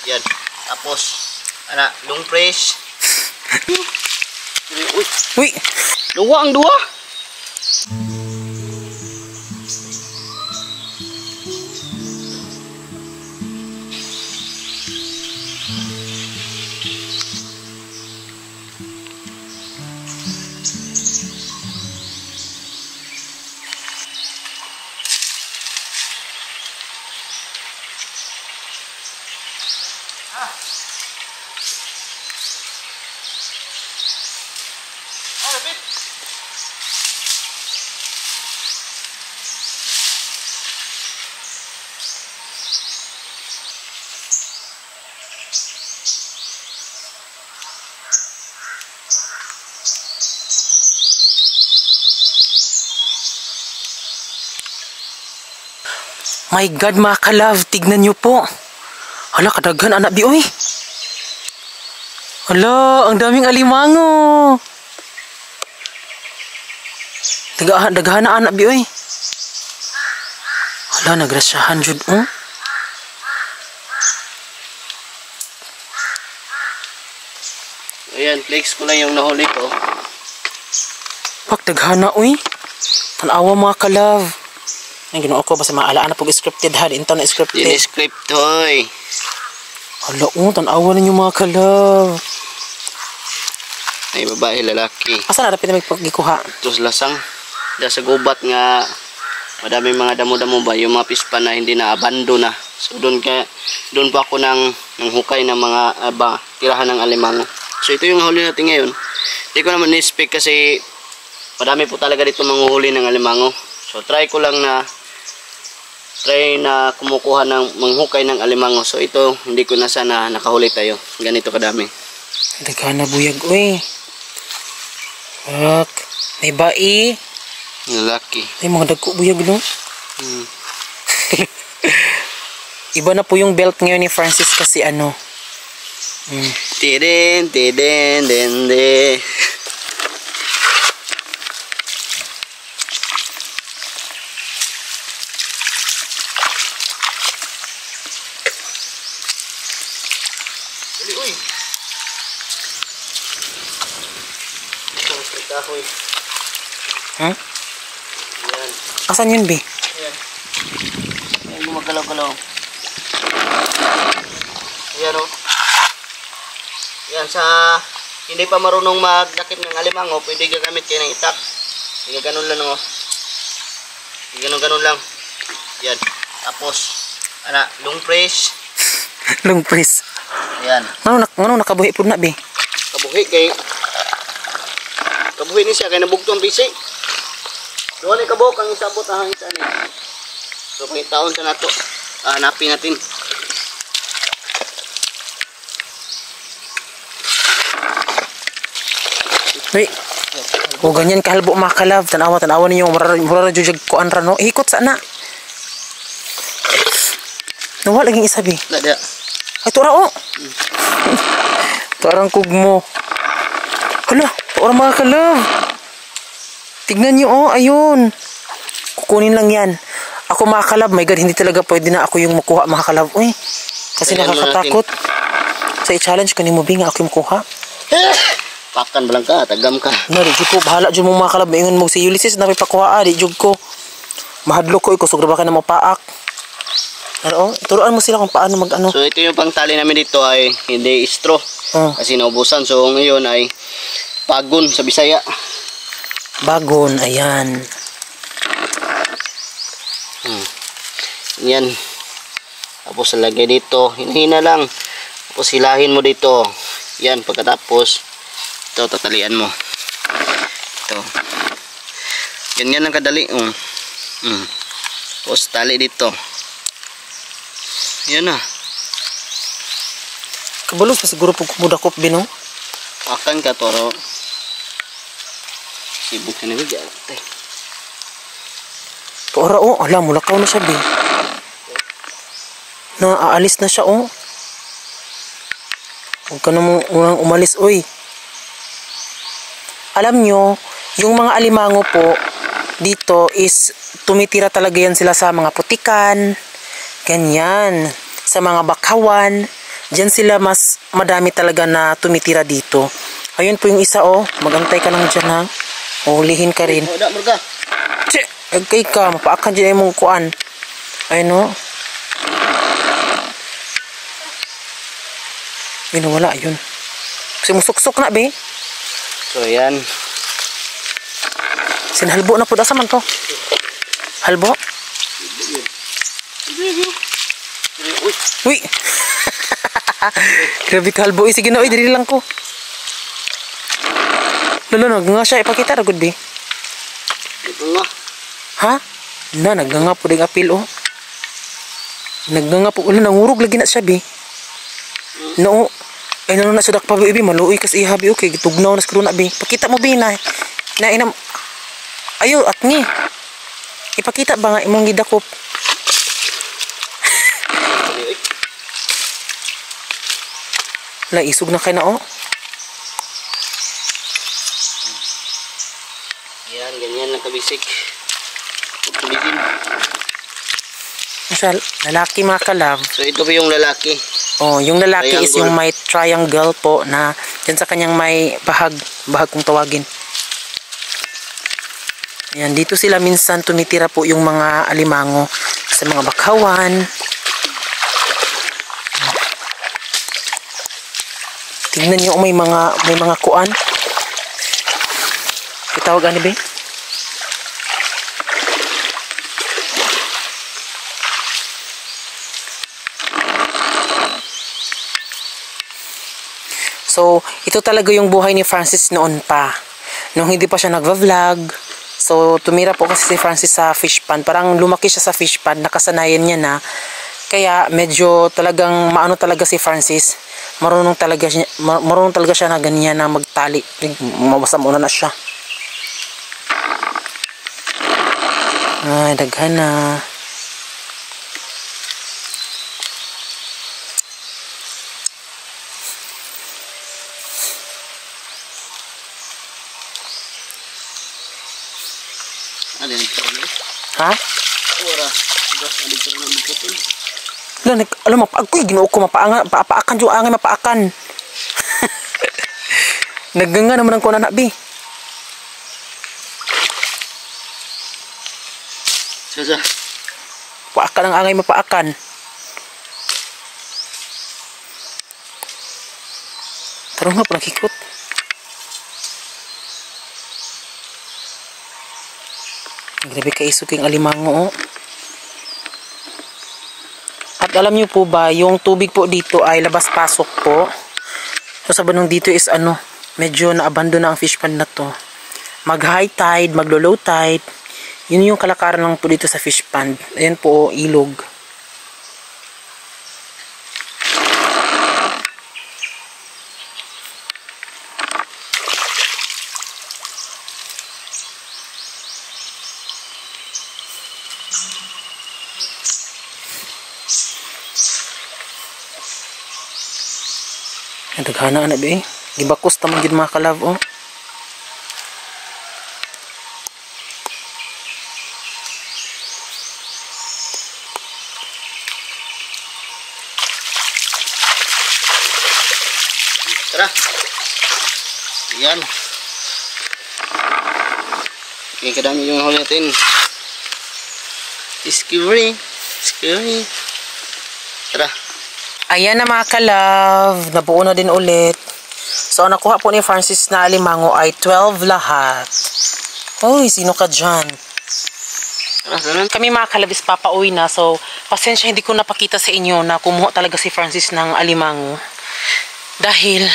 Yan. Tapos, long press. Uy! Uy! Duwa ang duwa! My God, mga ka-love, tignan nyo po. Hala, kadaghan anak bi, oy. Hala, ang daming alimango. Daghan na anak bi, oy. Hala, nagrasyahan jud, oh. Ayan, flex ko lang yung nahuli ko. Pak, daghan na, oy. Tanawa, mga ka-love. Ang ginoo ko, basta maalaan na pag-scripted ha. Ito na scripted. Script to, oy. Hala, tanawa ninyo, mga ka-love. Ay, babae, lalaki. Asa na rapid na may pagkikuha? Tapos lasang. Diyan sa gubat nga, madaming mga damo-damo ba, yung mga pispa na hindi na abando na. So, doon pa ako nang hukay ng mga tirahan ng alimango. So, ito yung huli natin ngayon. Hindi ko naman ni-speak kasi madami po talaga dito manguhuli ng alimango. So, try na kumukuha ng manghukay ng alimango. So, ito, hindi ko na sana nakahuli tayo. Ganito kadami. Daghan na buyag, uy. Pak, may bai. Lalaki. Ay, mga dagko buyag, no? Iba na po yung belt ngayon ni Francis kasi ano. Tidin, tidin, dende. Uy. Kahoy. Ha? Yan. Asan yun, be? Ayan. Ayan, gumagalaw-galaw. Ayan, o. Ayan, sa hindi pa marunong magdakip ng alimango, pwede gagamit kayo ng itak. Hindi ganun lang, o. Hindi ganun lang. Yan. Tapos, long press. Long press. Ayan. Ano nakabuhi po na, be? Kabuhi ni siya kay nabugtong bisig. Doon ay kabuk ang isabot ang isa ni. So kay taon sa nato. Hanapin natin. Wait. O ganyan kahalbo, mga ka-love. Tanawa ninyo mura jud kuan ra, no? Ikot sana. Nawa laging isa, be. Dada. Ay, tura, oh. Parang kugmo. Hala, tura, mga ka-love. Tignan nyo, oh, ayun. Kukunin lang yan. Ako, mga ka-love, my God, hindi talaga pwede na ako yung makuha, mga ka-love. Uy, kasi nakakatakot. Sa i-challenge ko ni Mubi nga ako yung makuha. Pakan balang ka, tagam ka. Di ko, bahala dyan mo, mga ka-love. Maingon mo si Ulysses na may pakuha, di jug ko. Mahadlo ko, kusog na ba ka na mapaak. Pero, turuan mo sila kung paano mag-ano. So ito yung pangtali namin dito ay hindi istro. Kasi naubusan. So ngayon ay pagon sa Bisaya. Bagon, ayan. Yan. Tapos lagay dito. Hinahina lang. Tapos hilahin mo dito. Yan. Pagkatapos, ito tatalian mo. Ito. Ganyan lang kadali. Tapos tali dito. Yan na. Kabalos pa siguro pag kumudakop, Bino. Akan ka, Toro. Sibuk ka na bigyan. Tora, oh. Alam, mulakaw na siya, Bin. Aalis na siya, oh. Huwag ka namang umalis, oy. Alam nyo, yung mga alimango po, dito is tumitira talaga yan sila sa mga putikan, ganyan, sa mga bakawan, Diyan sila mas madami talaga na tumitira dito. Ayun po yung isa oh. Magantay ka lang dyan ha. Ulihin ka rin. Wala mo ka. Che, agkay ka. Mapaakan dyan yung mong kuan. Ayun oh. Ayun wala yun. Kasi musuksok na be. So yan. Sinhalbo na po. Asa man to? Halbo? Uy! Grabe ka halbo. Sige na, dili lang ko. Lalo, nga siya. Ipakita na, good be. Ito nga. Ha? Na, naganga po ding apil, oh. Naganga po. Wala, nangurog lagi na siya, be. No, ay nanon na siya dakpa, be. Maluoy kas ihabi, okay. Tugnaw na skro na, be. Pakita mo, be, na inam. Ayo, at ni. Ipakita ba nga imong gidakop? La, isog na kayo na, oh. Yan, ganyan lang kabisik. Tulisin. Masya, lalaki mga kalab. So ito po yung lalaki. Oh, yung lalaki Triangle. is yung may triangle po na dyan sa kanyang may bahag kung tawagin. Ayan, dito sila minsan tumitira po yung mga alimango sa mga bakawan. Tingnan niyo may mga kuan. Itawag ano ba? So, ito talaga yung buhay ni Francis noon pa. Nung hindi pa siya nagva-vlog. So, tumira po kasi si Francis sa fish pond. Parang lumaki siya sa fish pond. Nakasanayan niya na. Kaya, medyo talagang maano talaga si Francis. Marunong talaga siya na ganyan na magtali. Mabasa muna na siya. Ay, daghan na. Ano yung ito? Ha? Ora. Gas na dito na magkutol. Alam mo, agoy, ginoo ko mapaakan yung angay mapaakan. Nagganga naman ang kunan na, bi. Sasa. Paakan ang angay mapaakan. Tarong nga, parang kikot. Grabe ka isog yung alimango, oh. At alam niyo po ba, yung tubig po dito ay labas-pasok po. So sa banong dito is ano, medyo naabandon na ang fish pond na to. Mag high tide, maglo low tide. Yun yung kalakaran lang po dito sa fish pond. Ayan po, ilog. Daghana na ba eh. Gibakos tamang gid mga kalab, oh. Tara. Yan. Okay, kadami yung huli natin. Discovery. Tara. Ayan na mga kalove, nabuo na din ulit. So, nakuha po ni Francis na alimango ay 12 lahat. Uy, sino ka dyan? Kami mga kalove is papauwi na. So, pasensya hindi ko napakita sa inyo na kumuha talaga si Francis ng alimango. Dahil,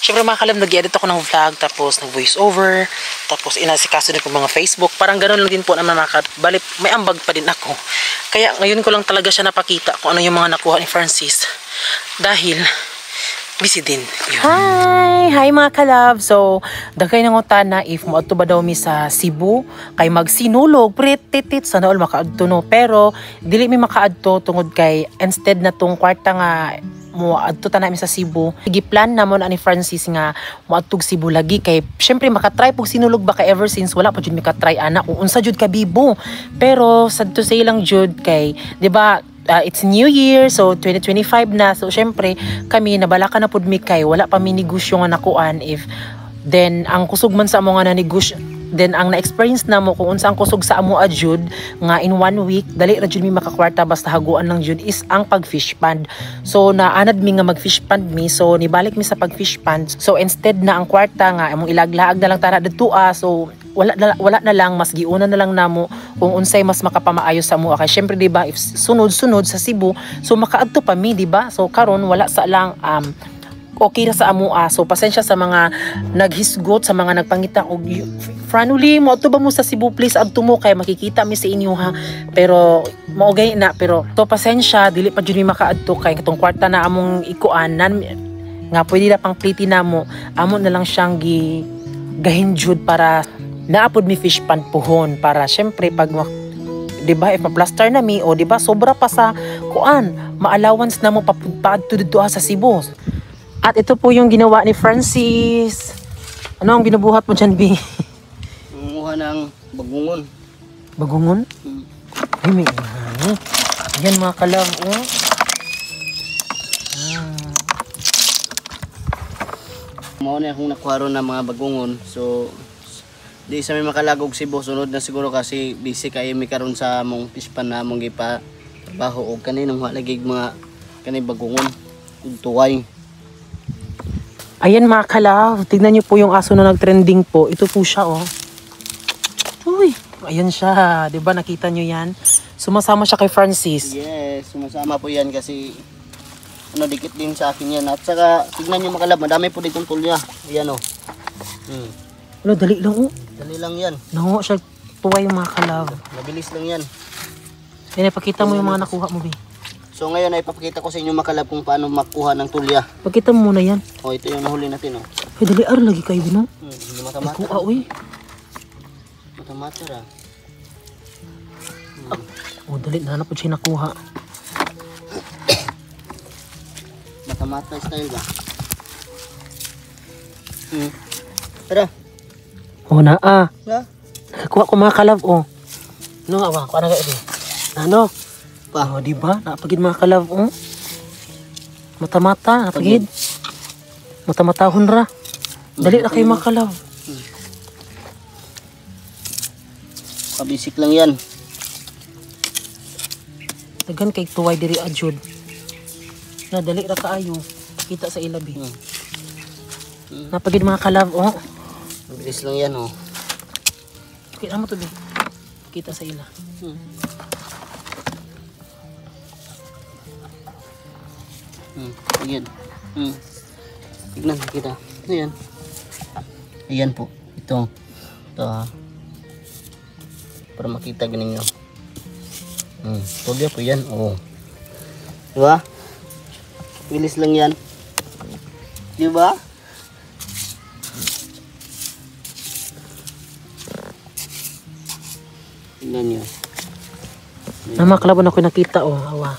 syempre mga kalove, nag-edit ako ng vlog, tapos nag-voice over, tapos inasikaso din po mga Facebook. Parang gano'n lang din po naman mga kalove. Bali, may ambag pa din ako. Kaya ngayon ko lang talaga siya napakita kung ano yung mga nakuha ni Francis. Dahil, busy din. Hi mga kalab. So, dagay nang utana if moadto ba daw mi sa Cebu kay magsinulog pretitit sana all makaadto no. Pero dili mi makaadto tungod kay instead na tong kwarta nga mo adto ta namin sa Cebu. Giplan namon ani Francis nga moadtog Cebu lagi kay syempre makatry pug sinulog ba kay ever since wala pa jud mi ka-try ana kung unsa jud ka bibo. Pero sad to say lang jud kay di ba it's New Year, so 2025 na. So syempre kami nabala ka na pud mi kay wala pa mi negosyo nga nakuan if then ang kusog man sa amo nga na negosyo then ang na-experience na mo kung unsa ang kusog sa amo jud nga in 1 week dali ra jud mi makakwarta basta haguan lang jud is ang pag-fish pond. So naanad mi nga mag-fish pond mi, so nibalik mi sa pag-fish pond. So instead na ang kwarta nga among ilaglaag na lang tara didto so wala na lang, mas giuna na lang namo kung unsay mas makapamaayo sa amo kay syempre di ba if sunod-sunod sa Cebu so makaadto pa mi di ba, so karon wala sa lang okay na sa amo so pasensya sa mga naghisgot sa mga nagpangita og Franuli mo to ba mo sa Cebu please adto mo kay makikita mi sa inyo ha, pero maugay na pero to pasensya dili pa jud mi makaadto kay katong kwarta na among ikuan nga pwede na pang pliti namo amo na lang siyang gahinjud para naapod mi fish pond puhon para syempre pag di ba if ma-plaster na mi o di ba sobra pa sa kuan ma-allowance na mo paadto dito sa Cebu. At ito po yung ginawa ni Francis. Ano ang binubuhat mo dyan, B? Manguha ng bagungon. Bagungon? Ay, may yan mga kalab, oh. Mao na akong nakuha ron ng mga bagungon. So di sa may makalagog Cebu sunod na siguro kasi busy kayo mi karon sa among fish pond na among gipa trabaho og kaninong halagig mga kanay bagungon ug tuway. Ayan mga kalab, tignan niyo po yung aso na nag-trending po. Ito po siya, oh. Uy, ayan siya. Diba nakita niyo yan? Sumasama siya kay Francis. Yes, sumasama po yan kasi dikit din sa akin yan. At saka, tignan niyo mga kalab, madami po ditong tulya. Ayan, oh. Wala, dali lang, oh. Dali lang yan. Nango siya tuway yung mga kalab. Mabilis lang yan. Ayan, pakita mo yung mga nakuha mo, B. So ngayon ay ipapakita ko sa inyo makalab kung paano makuha ng tulya. Pakita mo muna yan. Oh, ito yung nahuli natin, oh. Ay, dali ar lagi kayo, Bino. Hindi matamata. Kuha, uy. Matamata ra. Oh, dali na po siya nakuha. Matamata style ba? Tara. Oh, na. Na? Kuha ko mga kalab, oh. No, awa, kuha na kayo, B. Ano? Pa. Oh, di ba? Napagid mga kalab, oh. Mata-mata, napagid. Mata-matahon ra. Dali na kayo mga kalab. Pabisik lang yan. Tagan kay tuway diri adjud. Na dali ra kaayo. Kita sa ilabi. Napagid mga kalab, oh. Mabilis lang yan, oh. Kita mo to, Bi. Kita sa ila. Ayan. Tignan kita. Ayan. Ayan po. Ito ha. Para makita ganin nyo. Tulya po yan. Oo. Diba? Bilis lang yan. Diba? Tignan nyo. Mga kalab na ako nakita, oh. Awa.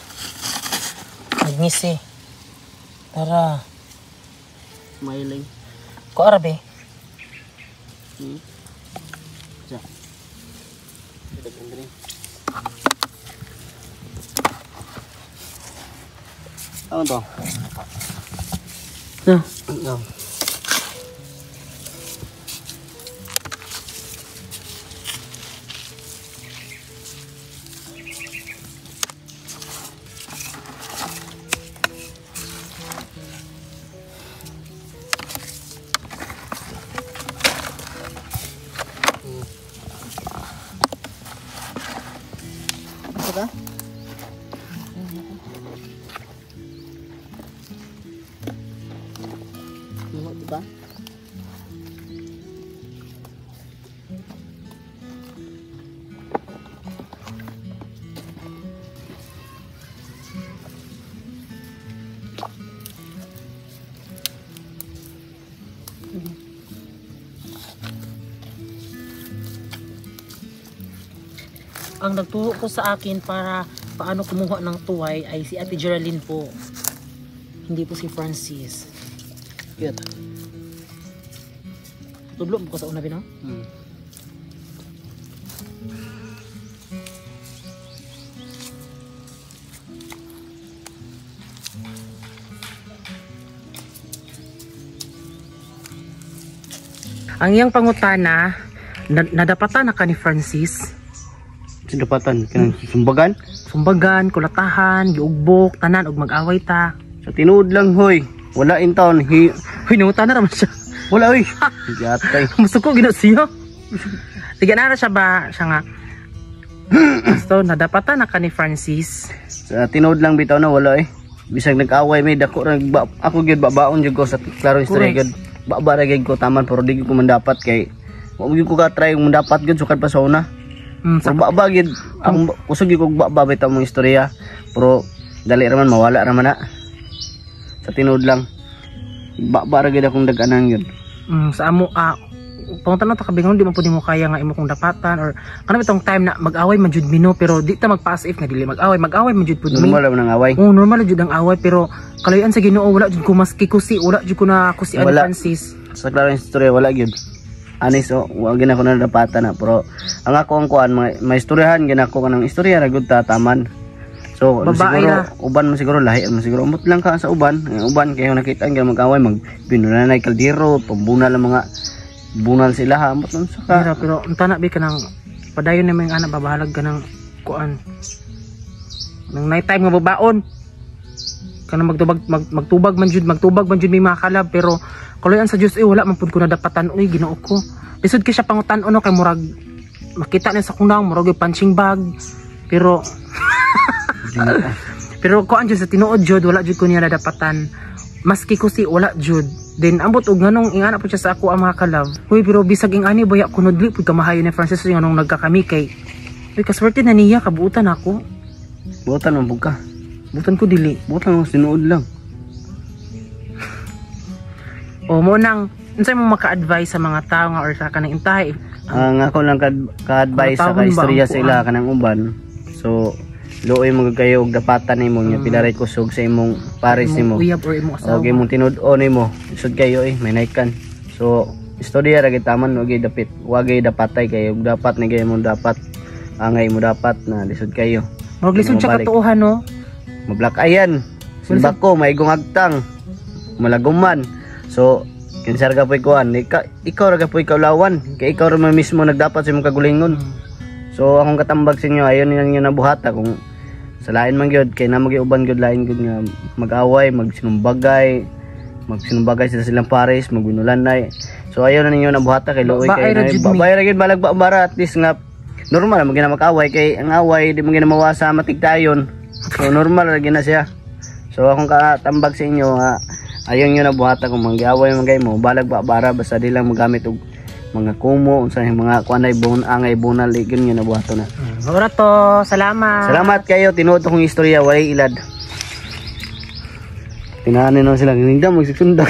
Nagngisi. Tara. Smiling. Ko arabe. Diyan. Ano to? No. No. Apa? Diba? Ang nagturo ko sa akin para paano kumuha ng tuway ay si Ate Geraldine po. Hindi po si Francis. Cute. Tudlo mo ko sa una, Bino? Ang iyang pangutana, nadapatan na ka ni Francis. Sinapatan kanang sumbagan. Sumbagan, kulatahan, giugbok, tanan og mag-away ta. Sa tinuod lang hoy. Wala in town. Hinuta na naman siya. Wala oy. Yatay. Gusto ko gina siya. Tiga na siya ba siya nga. So, nadapatan na ka ni Francis. Sa tinuod lang bitaw na wala eh. Bisag nag-away may dako ra ako gyud babaon jud ko sa klaro history gyud. Baba ra gyud ko taman pero di ko mandapat kay wa gyud ko ka try kung mandapat gyud sukad pa sa una. Sa baba gyud ang kusog gyud ko baba bitaw mong istorya. Pero dali ra man mawala ra man na. Sa tinuod lang baba ra gyud akong dag-anan gyud. Sa amo pangutana ta kabingon di man pud mo kaya nga imo kung dapatan or kanang itong time na mag-away man jud mino pero di ta mag-pass if nga dili mag-away man jud pud mi. Normal man ang away. Normal jud ang away pero kalayan sa Ginoo wala jud ko mas kikusi, wala jud ko na kusi ani Francis. Sa klaro istorya wala gyud. Anis wa gyud ako na dapatan na pero ang ako ang kuan may istoryahan gyud ako kanang istorya ra gud ta taman. So babae siguro na. uban mo siguro lahi mo siguro umot lang ka sa uban. Uban kayo nakita gyud mag-away magpinunanay kaldero, pambuna lang mga bunal sila ha amot nun saka. Pero unta na bi kanang padayon na may anak babahalag ka ng kuan. Nang night time nga babaon. Kanang magtubag man jud may makalab pero kaloyan sa Dios wala man pud ko nadapatan uy Ginoo ko. Lisod kay siya pangutan-on kay murag makita na sa kunang murag punching bag pero pero kuan jud sa tinuod jud wala jud ko niya nadapatan. Maski ko si wala jud. Then ambot og nganong ingana po siya sa ako ang mga kalab. Uy pero bisag ing ani boya kunodli pud kamahayo ni Francis nganong nagkakami kay. Uy kaswerte na niya kabuutan ako. Buotan man pud ka. Butan ko dili. Buotan mo sinuod lang. O mo nang unsay mo maka-advise sa mga tao nga or sa kanang intahay. Ang ako lang ka-advise sa istorya sa ila kanang uban. So luoy mo kayo og dapatan nimo nya pilaray kusog sa imong pares nimo. Uyab or imong asawa. Og imong tinud-on nimo. Isod kayo may naikan. So istorya ra gid taman wag dapit. Wag dapatay kayo dapat ni kayo mo dapat angay mo dapat na lisod kayo. Murag lisod siya katuohan no. Mablak ayan. Simbako maigong agtang. Malaguman. So kinsar ka poy kuan ikaw ra ka poy kaulawan kay ikaw ra man mismo nagdapat sa imong kagulingon. So akong katambag sa inyo ayon ninyo nabuhata kung sa lain man gyud kay na magiuban gyud lain gyud nga mag-away, magsinumbagay sila silang pares, magbinulanay. So ayon na ninyo nabuhata kay luoy kay babay ra gyud malagbara at least nga normal man gina mag-away kay ang away di mo gina mawasa matigtayon. So normal ra gina siya. So akong katambag sa inyo ayon nyo nabuhata kung mag-away man kay mo balagbara basta di lang magamit og mga kumo unsa mga kuanay angay bunal gyud nga nabuhato na. Ora to, salamat. Salamat kayo tinuod kong istorya walay ilad. Tinahanin na sila, hindi mo magsisundan.